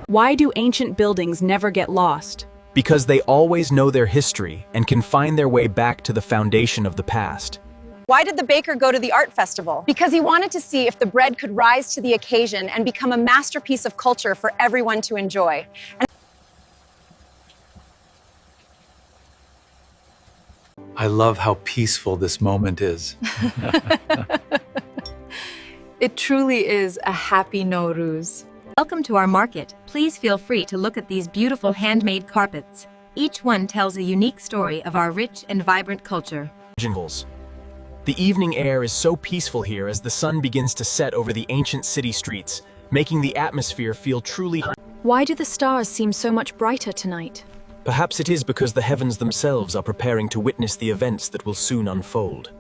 Why do ancient buildings never get lost? Because they always know their history and can find their way back to the foundation of the past. Why did the baker go to the art festival? Because he wanted to see if the bread could rise to the occasion and become a masterpiece of culture for everyone to enjoy. I love how peaceful this moment is. It truly is a happy Nowruz. Welcome to our market. Please feel free to look at these beautiful handmade carpets. Each one tells a unique story of our rich and vibrant culture. Jingles. The evening air is so peaceful here as the sun begins to set over the ancient city streets, making the atmosphere feel truly. Why do the stars seem so much brighter tonight? Perhaps it is because the heavens themselves are preparing to witness the events that will soon unfold.